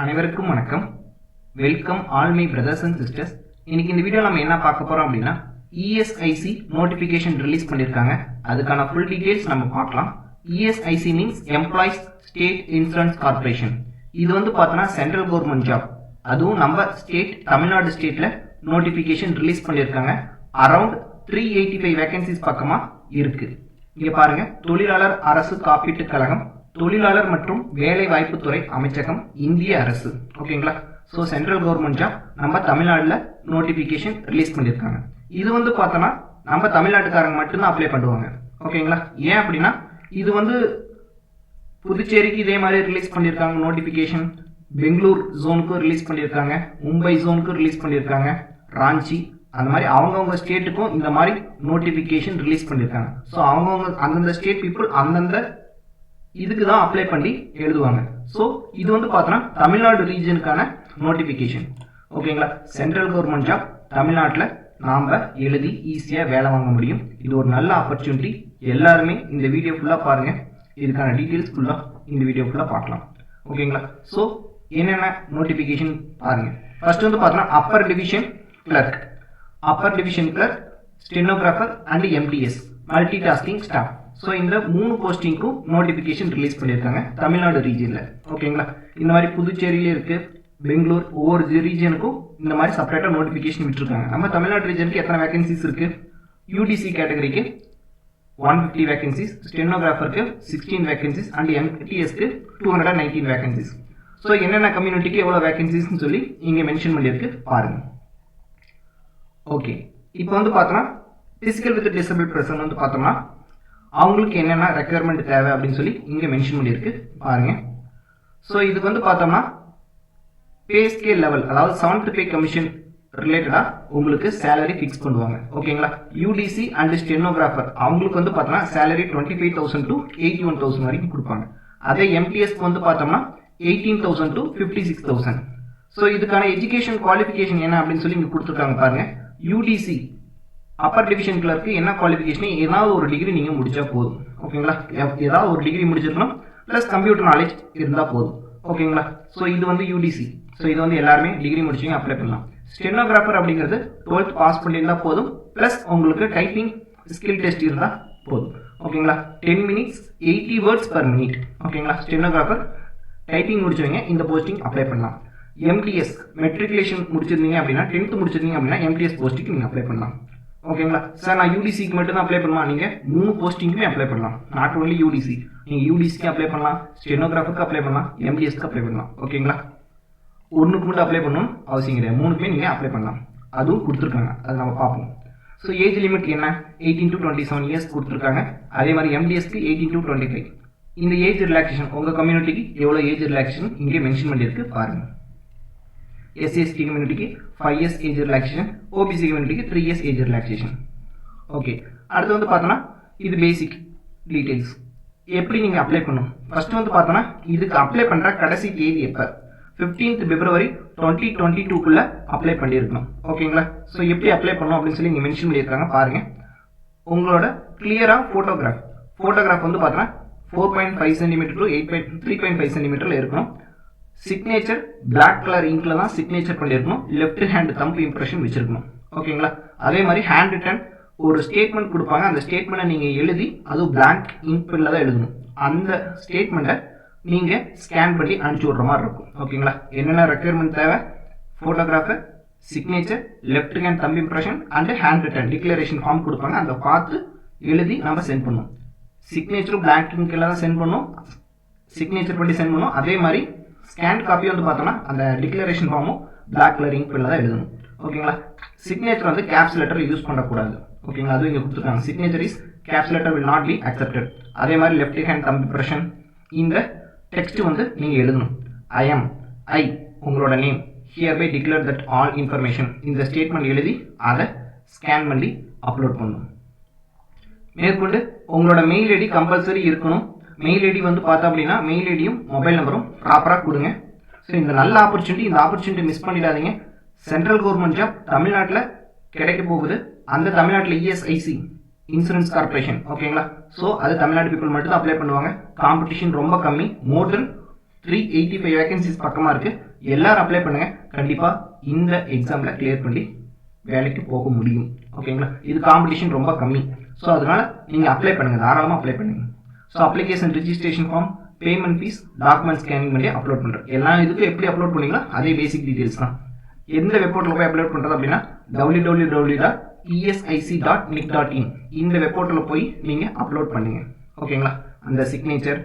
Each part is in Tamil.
அனைவருக்கும் வணக்கம். Welcome all my brothers and sisters. இன்னைக்கு இந்த வீடியோ நம்ம என்ன பார்க்க போறோம் அப்படின்னா ESIC நோட்டிபிகேஷன் ரிலீஸ் பண்ணிருக்காங்க. அதுக்கான ஃபுல் டீடைல்ஸ் நம்ம பார்க்கலாம். ESIC means employees state insurance corporation. இது வந்து பார்த்தோன்னா சென்ட்ரல் கவர்மெண்ட் ஜாப். அதுவும் நம்ம ஸ்டேட் தமிழ்நாடு ஸ்டேட்ல நோட்டிபிகேஷன் ரிலீஸ் பண்ணிருக்காங்க. அரௌண்ட் 385 வேகன்சிஸ் பக்கமா இருக்கு. இங்க பாருங்க, தொழிலாளர் அரசு காப்பீட்டு கழகம், தொழிலாளர் மற்றும் வேலை வாய்ப்புத்துறை அமைச்சகம், இந்திய அரசு. ஓகேங்களா? ஸோ சென்ட்ரல் கவர்மெண்ட் ஜாப் நம்ம தமிழ்நாட்டில் நோட்டிபிகேஷன் ரிலீஸ் பண்ணியிருக்காங்க. இது வந்து பார்த்தோன்னா நம்ம தமிழ்நாட்டுக்காரங்க மட்டும்தான் அப்ளை பண்ணுவாங்க. ஓகேங்களா? ஏன் அப்படின்னா இது வந்து புதுச்சேரிக்கு இதே மாதிரி ரிலீஸ் பண்ணியிருக்காங்க நோட்டிபிகேஷன், பெங்களூர் ஜோனுக்கும் ரிலீஸ் பண்ணியிருக்காங்க, மும்பை ஜோனுக்கும் ரிலீஸ் பண்ணியிருக்காங்க, ராஞ்சி, அந்த மாதிரி அவங்கவுங்க ஸ்டேட்டுக்கும் இந்த மாதிரி நோட்டிபிகேஷன் ரிலீஸ் பண்ணியிருக்காங்க. ஸோ அவங்கவுங்க அந்தந்த ஸ்டேட் பீப்புள் அந்தந்த இதுக்கு தான் அப்ளை பண்ணி எழுதுவாங்க. ஸோ இது வந்து பார்த்தோன்னா தமிழ்நாடு ரீஜனுக்கான நோட்டிபிகேஷன். ஓகேங்களா? சென்ட்ரல் கவர்மெண்ட் ஜாப் தமிழ்நாட்டில் நாம் எழுதி ஈஸியாக வேலை வாங்க முடியும். இது ஒரு நல்ல ஆப்பர்ச்சுனிட்டி. எல்லாருமே இந்த வீடியோ ஃபுல்லாக பாருங்கள். இதுக்கான டீட்டெயில்ஸ் ஃபுல்லாக இந்த வீடியோ ஃபுல்லாக பார்க்கலாம். ஓகேங்களா? ஸோ என்னென்ன நோட்டிபிகேஷன் பாருங்கள். ஃபர்ஸ்ட் வந்து பார்த்தோன்னா upper division clerk, upper division clerk, stenographer and MTS multi tasking staff. So இந்த 3 போஸ்டிங்க்கும் நோட்டிபிகேஷன் ரிலீஸ் பண்ணியிருக்காங்க தமிழ்நாடு ரீஜனில். ஓகேங்களா? இந்த மாதிரி புதுச்சேரியிலே இருக்கு, பெங்களூர், ஒவ்வொரு ரீஜனுக்கும் இந்த மாதிரி செப்பரேட்டாக நோட்டிபிகேஷன் விட்டுருக்காங்க. நம்ம தமிழ்நாடு ரீஜனுக்கு எத்தனை வேகன்சிஸ் இருக்கு? UDC கேட்டகரிக்கு 150 வேகன்சிஸ், ஸ்டெனோகிராஃபருக்கு 16 வேகன்சிஸ் அண்ட் MTSக்கு 219 வேகன்சிஸ். ஸோ என்னென்ன கம்யூனிட்டிக்கு எவ்வளோ வேகன்சிஸ்ன்னு சொல்லி இங்கே மென்ஷன் பண்ணியிருக்கு பாருங்க. ஓகே, இப்போ வந்து பார்த்தோம்னா பிசிக்கல் வித் டிசபிள் பர்சன் வந்து பார்த்தோம்னா அவங்களுக்கு என்னென்ன ரெக்யர்மெண்ட் தேவை அப்படின்னு சொல்லி இங்கே மென்ஷன் பண்ணியிருக்கு பாருங்க. ஸோ இதுக்கு வந்து பார்த்தோம்னா பே ஸ்கேல் லெவல், அதாவது 7th பே கமிஷன் ரிலேட்டடாக உங்களுக்கு சேலரி ஃபிக்ஸ் பண்ணுவாங்க. ஓகேங்களா? UDC அண்ட் ஸ்டெனோகிராஃபர் அவங்களுக்கு வந்து பார்த்தோம்னா சேலரி 25,000 to 81,000 வரைக்கும் கொடுப்பாங்க. அதே MTSக்கு வந்து பார்த்தோம்னா 18,000 to 56,000. ஸோ இதுக்கான எஜுகேஷன் குவாலிஃபிகேஷன் என்ன அப்படின்னு சொல்லி இங்கே கொடுத்துருக்காங்க பாருங்க. UDC அப்பர் டிவிஷன் கிளர்க்கு என்ன குவாலிஃபிகேஷன், ஏதாவது ஒரு டிகிரி நீங்கள் முடிச்சா போதும். ஓகேங்களா? ஏதாவது ஒரு டிகிரி முடிச்சிருக்கணும், ப்ளஸ் கம்ப்யூட்டர் நாலேஜ் இருந்தால் போதும். ஓகேங்களா? ஸோ இது வந்து UDC. ஸோ இது வந்து எல்லாருமே டிகிரி முடிச்சவங்க அப்ளை பண்ணலாம். ஸ்டெனோகிராஃபர் அப்படிங்கிறது 12th பாஸ் பண்ணியிருந்தா போதும், ப்ளஸ் உங்களுக்கு டைப்பிங் ஸ்கில் டெஸ்ட் இருந்தால் போதும். ஓகேங்களா? 10 minutes 80 words per minute. ஓகேங்களா? ஸ்டெனோகிராஃபர் டைப்பிங் முடிச்சவங்க இந்த போஸ்டிங் அப்ளை பண்ணலாம். MTS மெட்ரிகுலேஷன் முடிச்சிருந்தீங்க அப்படின்னா, 10th முடிச்சிருந்தீங்க அப்படின்னா MTS போஸ்டிங் நீங்கள் அப்ளை பண்ணலாம். ஓகேங்களா? சார் நான் UDCக்கு மட்டும் தான் அப்ளை பண்ணலாம். நீங்கள் 3 போஸ்டிங்குமே அப்ளை பண்ணலாம். Not only UDC. நீங்கள் UDCக்கு அப்ளை பண்ணலாம், ஸ்டெனோகிராஃபருக்கு அப்ளை பண்ணலாம், MTSக்கு அப்ளை பண்ணலாம். ஓகேங்களா? ஒன்றுக்கு மட்டும் அப்ளை பண்ணணும் அவசியம் கிடையாது. 3க்குமே நீங்கள் அப்ளை பண்ணலாம். அதுவும் கொடுத்துருக்காங்க, அது நம்ம பார்ப்போம். ஸோ ஏஜ் லிமிட் என்ன? 18 to 27 இயர்ஸ் கொடுத்துருக்காங்க. அதே மாதிரி MTSக்கு 18 to 25. இந்த ஏஜ் ரிலாக்ஸேஷன் உங்கள் கம்யூனிட்டிக்கு எவ்வளோ ஏஜ் ரிலாக்ஸேஷன் இங்கே மென்ஷன் பண்ணியிருக்கு பாருங்கள். SC/ST கம்யூனிட்டிக்கு 5 years ஏஜ் ரிலாக்ஸேஷன், OBC கம்யூனிட்டிக்கு 3 years ஏஜ் ரிலாக்ஸேஷன். ஓகே, அடுத்து வந்து பார்த்தோன்னா இது பேசிக் டீடைல்ஸ். எப்படி நீங்கள் அப்ளை பண்ணணும்? ஃபர்ஸ்ட் வந்து பார்த்தோன்னா இதுக்கு அப்ளை பண்ணுற கடைசி தேதி எப்போ? 15th February 2022க்குள்ள அப்ளை பண்ணியிருக்கணும். ஓகேங்களா? ஸோ எப்படி அப்ளை பண்ணணும் அப்படின்னு சொல்லி இங்கே மென்ஷன் பண்ணியிருக்காங்க பாருங்க. உங்களோட கிளியராக ஃபோட்டோகிராஃப் வந்து பார்த்தோன்னா 4.5 cm to 3.5 cm இருக்கணும். சிக்னேச்சர் பிளாக் கலர் இங்க்ல தான் சிக்னேச்சர் பண்ணியிருக்கணும். லெஃப்ட் ஹேண்ட் தம்ப் இம்ப்ரெஷன் வச்சிருக்கணும். ஓகேங்களா? அதே மாதிரி ஹேண்ட் ரிட்டன் ஒரு ஸ்டேட்மெண்ட் கொடுப்பாங்க. அந்த ஸ்டேட்மெண்ட்டை நீங்கள் எழுதி, அதுவும் பிளாங்க் இங்க் பென்ல தான் எழுதணும். அந்த ஸ்டேட்மெண்ட்டை நீங்கள் ஸ்கேன் பண்ணி அனுப்பிச்சி விட்ற மாதிரி இருக்கும். ஓகேங்களா? என்னென்ன ரெக்யர்மெண்ட் தேவை? Photographer, signature, left hand thumb impression and hand written declaration form கொடுப்பாங்க. அதை பார்த்து எழுதி நம்ம சென்ட் பண்ணணும். சிக்னேச்சரும் பிளாங்க் இங்க்ல தான் சென்ட் பண்ணணும், சிக்னேச்சர் பண்ணி சென்ட் பண்ணணும். அதே மாதிரி ஸ்கேன் காப்பி வந்து பார்த்தோம்னா அந்த டிக்ளரேஷன் ஃபார்மும் பிளாக் கலர் இங்க் பென்ல தான் எழுதணும். ஓகேங்களா? சிக்னேச்சர் வந்து கேப்ஸ் லெட்டர் யூஸ் பண்ணக்கூடாது. ஓகேங்களா? அதுவும் இங்கே கொடுத்துருக்காங்க. Signature is caps letter will not be accepted. அதே மாதிரி லெஃப்ட் ஹேண்ட் தம்ப் இம்ப்ரெஷன், இந்த டெக்ஸ்ட் வந்து நீங்கள் எழுதணும். ஐ உங்களோட name here by declare that all information, இந்த ஸ்டேட்மெண்ட் எழுதி அதை ஸ்கேன் பண்ணி அப்லோட் பண்ணணும். மேற்கொண்டு உங்களோட மெயில் ஐடி கம்பல்சரி இருக்கணும். மெயில் ஐடி வந்து பார்த்தா அப்படின்னா மெயில் ஐடியும் மொபைல் நம்பரும் ப்ராப்பராக கொடுங்க. ஸோ இந்த நல்ல ஆப்பர்ச்சுனிட்டி, இந்த ஆப்பர்ச்சுனிட்டி மிஸ் பண்ணிடாதீங்க. சென்ட்ரல் கவர்மெண்ட் ஜாப் தமிழ்நாட்டில் கிடைக்க போகுது. அந்த தமிழ்நாட்டில் ESIC இன்சூரன்ஸ் கார்பரேஷன். ஓகேங்களா? ஸோ அது தமிழ்நாடு பீப்புள் மட்டும் தான் அப்ளை பண்ணுவாங்க. காம்படிஷன் ரொம்ப கம்மி. மோர் தென் 385 வேகன்சிஸ் பக்கமா இருக்கு. எல்லாரும் அப்ளை பண்ணுங்க. கண்டிப்பா இந்த எக்ஸாம்ல கிளியர் பண்ணி வேலைக்கு போக முடியும். ஓகேங்களா? இது காம்படிஷன் ரொம்ப கம்மி. ஸோ அதனால நீங்க அப்ளை பண்ணுங்க, தாராளமாக அப்ளை பண்ணுங்க. So application, registration form, payment fee, document scanning பண்ணி அப்லோட் பண்ணுறேன். எல்லா இதுக்கும் எப்படி அப்லோட் பண்ணீங்களா அதே பேசிக் டீடைல்ஸ் தான். எந்த வெப்சைட்டில் போய் அப்லோட் பண்ணுறது அப்படின்னா www.esic.nic.in இந்த வெப்சைட்டில் போய் நீங்கள் அப்லோட் பண்ணுங்க. ஓகேங்களா? அந்த சிக்னேச்சர்,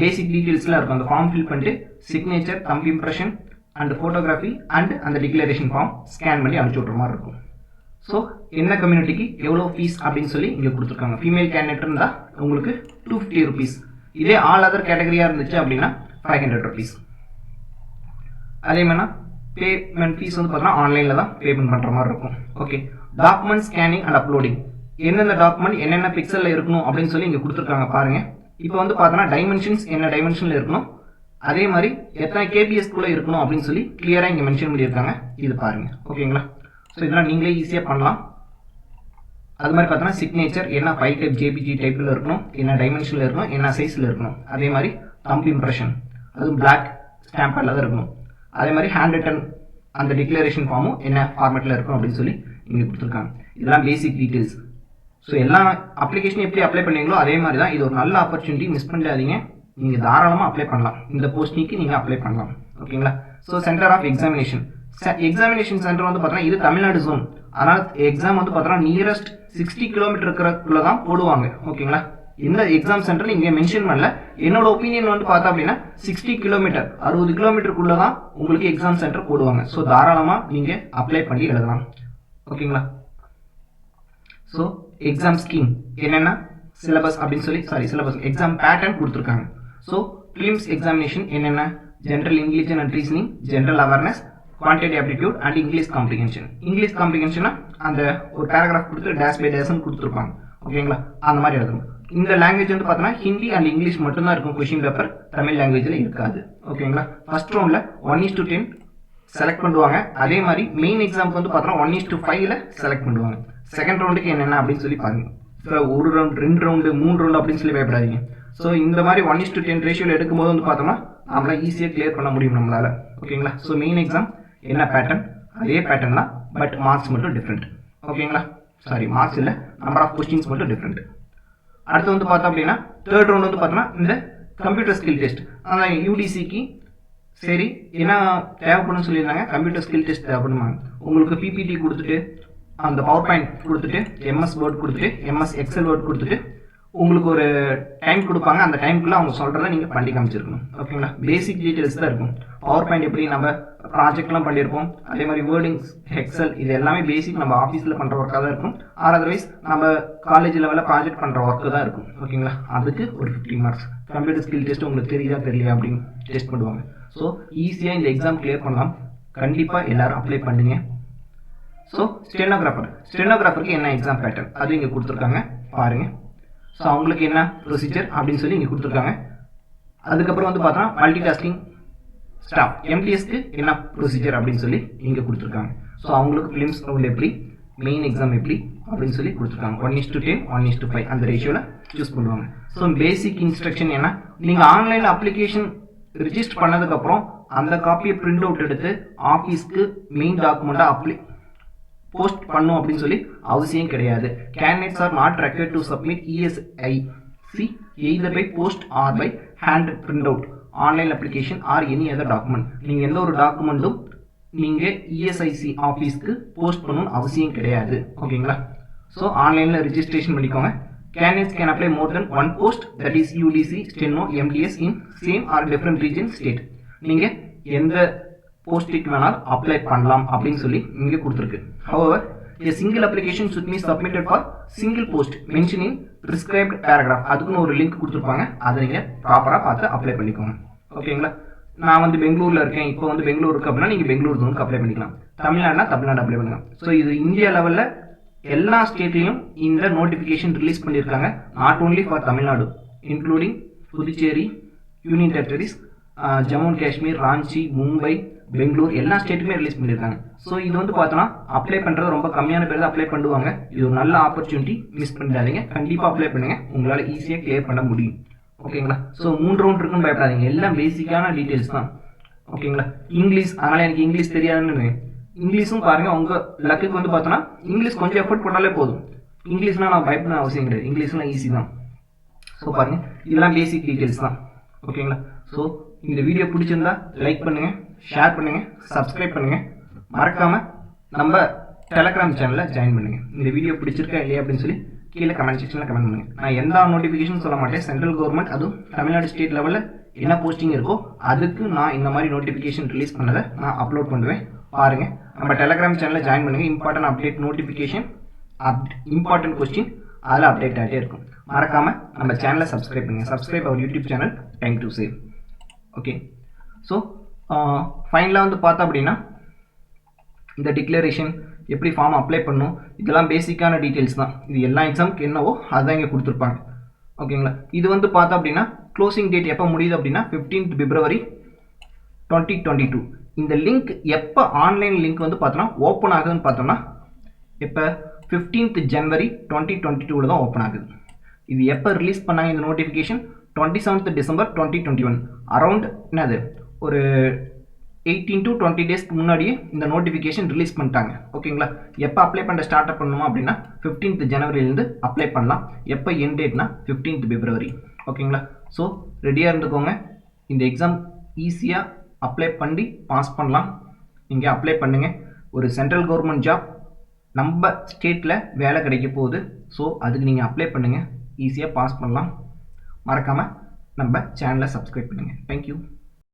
பேசிக் டீடைல்ஸ்லாம் இருக்கும். அந்த ஃபார்ம் ஃபில் பண்ணிட்டு signature, thumb impression and photography and அந்த டிக்ளரேஷன் ஃபார்ம் ஸ்கேன் பண்ணி அனுப்பிச்சு விட்ற மாதிரி இருக்கும். ஸோ என்ன கம்யூனிட்டிக்கு எவ்வளோ ஃபீஸ் அப்படின்னு சொல்லி இங்கே கொடுத்துருக்காங்க. ஃபீமேல் கேண்டிடேட் இருந்தால் உங்களுக்கு 250 rupees. இதே ஆல் அதர் கேட்டகரியாக இருந்துச்சு அப்படின்னா 500 rupees. அதே மாதிரி பேமெண்ட் ஃபீஸ் வந்து பார்த்தீங்கன்னா ஆன்லைனில் தான் பேமெண்ட் பண்ணுற மாதிரி இருக்கும். Okay, document scanning and uploading. எந்தெந்த டாக்குமெண்ட் என்னென்ன பிக்சலில் இருக்கணும் அப்படின்னு சொல்லி இங்கே கொடுத்துருக்காங்க பாருங்கள். இப்போ வந்து பார்த்தோன்னா டைமென்ஷன்ஸ் என்ன டைமென்ஷனில் இருக்கணும், அதே மாதிரி எத்தனை கேபிஎஸ்குள்ளே இருக்கணும் அப்படின்னு சொல்லி கிளியராக இங்கே மென்ஷன் பண்ணியிருக்காங்க. இது பாருங்கள். ஓகேங்களா? ஸோ இதெல்லாம் நீங்களே ஈஸியாக பண்ணலாம். அது மாதிரி பார்த்தோன்னா சிக்னேச்சர் என்ன 5 டைப் ஜேபிஜி டைப்பில் இருக்கணும், என்ன டைமென்ஷனில் இருக்கணும், என்ன சைஸில் இருக்கணும். அதே மாதிரி தம்ப் இம்ப்ரெஷன், அதுவும் பிளாக் ஸ்டாம்பில் தான் இருக்கணும். அதே மாதிரி ஹேண்ட் ரிட்டன் அந்த டிக்ளரேஷன் ஃபார்மும் என்ன ஃபார்மேட்டில் இருக்கும் அப்படின்னு சொல்லி இங்கே கொடுத்துருக்காங்க. இதெல்லாம் பேசிக் டீட்டெயில்ஸ். ஸோ எல்லா அப்ளிகேஷனும் எப்படி அப்ளை பண்ணீங்களோ அதே மாதிரி தான். இது ஒரு நல்ல ஆப்பர்ச்சுனிட்டி, மிஸ் பண்ணிடாதீங்க. நீங்கள் தாராளமாக அப்ளை பண்ணலாம். இந்த போஸ்டிங்க்கு நீங்கள் அப்ளை பண்ணலாம். ஓகேங்களா? So centre of examination centre வந்து பார்த்தீங்கன்னா இது தமிழ்நாடு ஜோன். அதனால் எக்ஸாம் வந்து பார்த்தீங்கன்னா நியரஸ்ட் 60 கிலோமீட்டர் இருக்கிறக்குள்ள தான் போடுவாங்க. ஓகேங்களா? இந்த எக்ஸாம் சென்டர் இங்கே மென்ஷன் பண்ணல. என்னோட ஒப்பீனியன் வந்து பார்த்தா அப்படின்னா 60 கிலோமீட்டர் 60 கிலோமீட்டருக்குள்ள தான் உங்களுக்கு எக்ஸாம் சென்டர் போடுவாங்க. ஸோ தாராளமாக நீங்கள் அப்ளை பண்ணி எழுதலாம். ஓகேங்களா? ஸோ எக்ஸாம் ஸ்கீம் என்னென்னா சிலபஸ் அப்படின்னு சொல்லி சிலபஸ் எக்ஸாம் பேட்டர்ன் கொடுத்துருக்காங்க. ஸோ ப்ரிலிம்ஸ் எக்ஸாமினேஷன் என்னென்ன, general English and reasoning, general awareness, quantity aptitude and English comprehension. English காம்ப்ரிஹென்ஷனா அந்த ஒரு பேராகிராஃப் கொடுத்து டேஷ் பை டேஷ்னு கொடுத்துருப்பாங்க. ஓகேங்களா? அந்த மாதிரி எழுதணும். இந்த லாங்குவேஜ் வந்து பார்த்தோன்னா ஹிந்தி அண்ட் இங்கிலீஷ் மட்டும்தான் இருக்கும் கொஸ்டின் பேப்பர், தமிழ் லாங்குவேஜில் இருக்காது. ஓகேங்களா? ஃபர்ஸ்ட் ரவுண்டில் 1:10 செலக்ட் பண்ணுவாங்க. அதே மாதிரி மெயின் எக்ஸாமுக்கு வந்து பார்த்தோன்னா 1:5 செலக்ட் பண்ணுவாங்க. செகண்ட் ரவுண்டுக்கு என்னென்ன அப்படின்னு சொல்லி பாருங்க. ஒரு ரவுண்ட், 2 ரவுண்டு, 3 ரவுண்டு அப்படின்னு சொல்லி பயப்படாதீங்க. ஸோ இந்த மாதிரி 1:10 ரேஷியோவில் எடுக்கும்போது வந்து பார்த்தோம்னா நம்மளால ஈஸியாக கிளியர் பண்ண முடியும் நம்மளால. ஓகேங்களா? ஸோ மெயின் எக்ஸாம் என்ன பேட்டர்ன், அதே பேட்டர்ன் தான், பட் மார்க்ஸ் மட்டும் டிஃப்ரெண்ட். ஓகேங்களா? மார்க்ஸ் இல்லை, நம்பர் ஆஃப் கொஸ்டின்ஸ் மட்டும் டிஃப்ரெண்ட். அடுத்து வந்து பார்த்தோம் அப்படின்னா தேர்ட் ரவுண்ட் வந்து பார்த்தோம்னா இந்த கம்ப்யூட்டர் ஸ்கில் டெஸ்ட். அதான் யூடிசிக்கு சரி என்ன தேவைப்படும்னு சொல்லியிருந்தாங்க. கம்ப்யூட்டர் ஸ்கில் டெஸ்ட் தேவைப்படுமா, உங்களுக்கு பிபிடி கொடுத்துட்டு அந்த பவர் பாயிண்ட் கொடுத்துட்டு எம்எஸ் வேர்ட் கொடுத்துட்டு எம்எஸ் எக்ஸல் வேர்ட் கொடுத்துட்டு உங்களுக்கு ஒரு டைம் கொடுப்பாங்க. அந்த டைமுக்குள்ள அவங்க சொல்றதை நீங்க பண்ணி காமிச்சிருக்கணும். ஓகேங்களா? பேசிக் டீடைல்ஸ் தான் இருக்கும். பவர் பாயிண்ட் எப்படி நம்ம ப்ராஜெக்ட்லாம் பண்ணியிருப்போம், அதே மாதிரி வேர்டிங்ஸ், எக்ஸல், இது எல்லாமே பேசிக் நம்ம ஆஃபீஸில் பண்ணுற ஒர்க்காக தான் இருக்கும். ஆர் அதர்வைஸ் நம்ம காலேஜ் லெவலில் ப்ராஜெக்ட் பண்ணுற ஒர்க்கு தான் இருக்கும். ஓகேங்களா? அதுக்கு ஒரு 50 மார்க்ஸ். கம்ப்யூட்டர் ஸ்கில் டெஸ்ட் உங்களுக்கு தெரியுதா தெரியலையா அப்படின்னு டெஸ்ட் பண்ணுவாங்க. ஸோ ஈஸியாக இந்த எக்ஸாம் கிளியர் பண்ணலாம். கண்டிப்பாக எல்லாரும் அப்ளை பண்ணுங்க. ஸோ ஸ்டெனோகிராஃபருக்கு என்ன எக்ஸாம் பேட்டர்ன் அது இங்கே கொடுத்துருக்காங்க பாருங்க. ஸோ அவங்களுக்கு என்ன ப்ரொசீஜர் அப்படின்னு சொல்லி இங்கே கொடுத்துருக்காங்க. அதுக்கப்புறம் வந்து பார்த்தா மல்டி டாஸ்கிங் ஸ்டாஃப் எம்டிஎஸ்க்கு என்ன ப்ரொசீஜர் அப்படின்னு சொல்லி இங்கே கொடுத்துருக்காங்க. ஸோ அவங்களுக்கு ஃபிலிம்ஸ் ரவுண்ட் எப்படி, மெயின் எக்ஸாம் எப்படி அப்படின்னு சொல்லி கொடுத்துருக்காங்க. 1:10 1:5 அந்த ரேஷியோவில் சூஸ் பண்ணுவாங்க. ஸோ பேசிக் இன்ஸ்ட்ரக்ஷன் என்ன, நீங்கள் ஆன்லைனில் அப்ளிகேஷன் ரிஜிஸ்டர் பண்ணதுக்கப்புறம் அந்த காப்பியை பிரிண்ட் அவுட் எடுத்து ஆஃபீஸ்க்கு மெயின் டாக்குமெண்ட்டாக போஸ்ட் பண்ணும் அப்படின்னு சொல்லி அவசியம் கிடையாது. Candidates R not required to submit ESIC either by post or by hand print out online application or any other document. நீங்கள் எந்த ஒரு டாக்குமெண்ட்டும் நீங்கள் ESIC ஆஃபீஸ்க்கு போஸ்ட் பண்ணணும்னு அவசியம் கிடையாது. ஓகேங்களா? ஸோ ஆன்லைனில் ரிஜிஸ்ட்ரேஷன் பண்ணிக்கோங்க. Candidates can apply more than one post, that is UDC, Steno, MDS in same or different region state. நீங்கள் எந்த போஸ்டிக்கு வேணாலும் அப்ளை பண்ணலாம் அப்படின்னு சொல்லி இங்கே கொடுத்துருக்கு. However, a single application should be submitted for single post mentioned in prescribed paragraph. அதுக்குன்னு ஒரு லிங்க் கொடுத்துருப்பாங்க, அதை நீங்கள் ப்ராப்பராக பார்த்து அப்ளை பண்ணிக்கோங்க. ஓகேங்களா? நான் வந்து பெங்களூரில் இருக்கேன், இப்போ வந்து பெங்களூர் இருக்கு அப்படின்னா நீங்கள் பெங்களூர் ஜோனுக்கு அப்ளை பண்ணிக்கலாம். தமிழ்நாடுனா தமிழ்நாடு அப்ளை பண்ணலாம். ஸோ இது இந்தியா லெவலில் எல்லா ஸ்டேட்லையும் இந்த நோட்டிஃபிகேஷன் ரிலீஸ் பண்ணியிருக்காங்க. Not only for Tamil Nadu, including Puducherry, union territories, Jammu and Kashmir, Ranchi, Mumbai, Bangalore எல்லா ஸ்டேட்டுமே ரிலீஸ் பண்ணியிருக்காங்க. ஸோ இது வந்து பார்த்தோன்னா அப்ளை பண்ணுறது ரொம்ப கம்மியான பேர் தான் அப்ளை பண்ணுவாங்க. இது ஒரு நல்ல ஆப்பர்ச்சுனிட்டி, மிஸ் பண்ணிடாதீங்க. கண்டிப்பாக அப்ளை பண்ணுங்க, உங்களால் ஈஸியாக கிளியர் பண்ண முடியும். ஓகேங்களா. ஸோ 3 ரவுண்ட் இருக்குன்னு பயப்படாதீங்க, எல்லாம் பேசிக்கான டீட்டெயில்ஸ் தான். ஓகேங்களா. இங்கிலீஷ், அதனால் எனக்கு இங்கிலீஷ் தெரியாதுன்னு இங்கிலீஷும் பாருங்கள், உங்கள் லக்குக்கு வந்து பார்த்தோன்னா இங்கிலீஷ் கொஞ்சம் எஃபர்ட் போட்டாலே போதும். இங்கிலீஷ்னால் நான் பயப்பட அவசியம் கிடையாது, இங்கிலீஷ்லாம் ஈஸி தான். ஸோ பாருங்கள், இதெல்லாம் பேசிக் டீட்டெயில்ஸ் தான். ஓகேங்களா. ஸோ இந்த வீடியோ பிடிச்சிருந்தா லைக் பண்ணுங்கள், ஷேர் பண்ணுங்கள், சப்ஸ்கிரைப் பண்ணுங்கள், மறக்காமல் நம்ம டெலகிராம் சேனலில் ஜாயின் பண்ணுங்கள். இந்த வீடியோ பிடிச்சிருக்கா இல்லையா அப்படின்னு சொல்லி கீழே கமெண்ட் செக்ஷனில் கமெண்ட் பண்ணுங்கள். நான் எந்த நோட்டிஃபிகேஷன் சொல்ல மாட்டேன், சென்ட்ரல் கவர்மெண்ட் அதுவும் தமிழ்நாடு ஸ்டேட் லெவலில் என்ன போஸ்டிங் இருக்கோ அதுக்கு நான் இந்த மாதிரி நோட்டிஃபிகேஷன் ரிலீஸ் பண்ணதை நான் அப்லோட் பண்ணுவேன். பாருங்கள், நம்ம டெலகிராம் சேனலில் ஜாயின் பண்ணுங்கள். Important update notification, important question அதில் அப்டேட் ஆகிட்டே இருக்கும். மறக்காமல் நம்ம சேனலை சப்ஸ்கிரைப் பண்ணுங்கள். Subscribe our YouTube channel time to save. Okay. So ஃபைனலாக வந்து பார்த்தா அப்படின்னா இந்த டிக்ளரேஷன் எப்படி ஃபார்ம் அப்ளை பண்ணணும், இதெல்லாம் பேசிக்கான டீட்டெயில்ஸ் தான். இது எல்லா எக்ஸாமுக்கு என்னவோ அதுதான் இங்கே கொடுத்துருப்பாங்க. ஓகேங்களா. இது வந்து பார்த்தா அப்படின்னா க்ளோசிங் டேட் எப்போ முடியுது அப்படின்னா 15th February 2022. இந்த லிங்க் எப்போ ஆன்லைன் லிங்க் வந்து பார்த்தோன்னா ஓப்பன் ஆகுதுன்னு பார்த்தோம்னா இப்போ 15th January 2022 தான் ஓப்பன் ஆகுது. இது எப்போ ரிலீஸ் பண்ணாங்க இந்த நோட்டிஃபிகேஷன்? 27th December 2021. அரௌண்ட் என்னது ஒரு 18 to 20 டேஸ்க்கு முன்னாடியே இந்த நோட்டிஃபிகேஷன் ரிலீஸ் பண்ணிட்டாங்க. ஓகேங்களா. எப்போ அப்ளை பண்ண ஸ்டார்ட் அப் பண்ணணுமா அப்படின்னா 15th Januaryலேருந்து அப்ளை பண்ணலாம். எப்போ என் டேட்னா 15th February. ஓகேங்களா. ஸோ ரெடியாக இருந்துக்கோங்க. இந்த எக்ஸாம் ஈஸியாக அப்ளை பண்ணி பாஸ் பண்ணலாம். நீங்கள் அப்ளை பண்ணுங்கள். ஒரு சென்ட்ரல் கவர்மெண்ட் ஜாப் நம்ம ஸ்டேட்டில் வேலை கிடைக்க போகுது. ஸோ அதுக்கு நீங்கள் அப்ளை பண்ணுங்கள், ஈஸியாக பாஸ் பண்ணலாம். மறக்காமல் நம்ம சேனலை சப்ஸ்கிரைப் பண்ணுங்கள். தேங்க்யூ.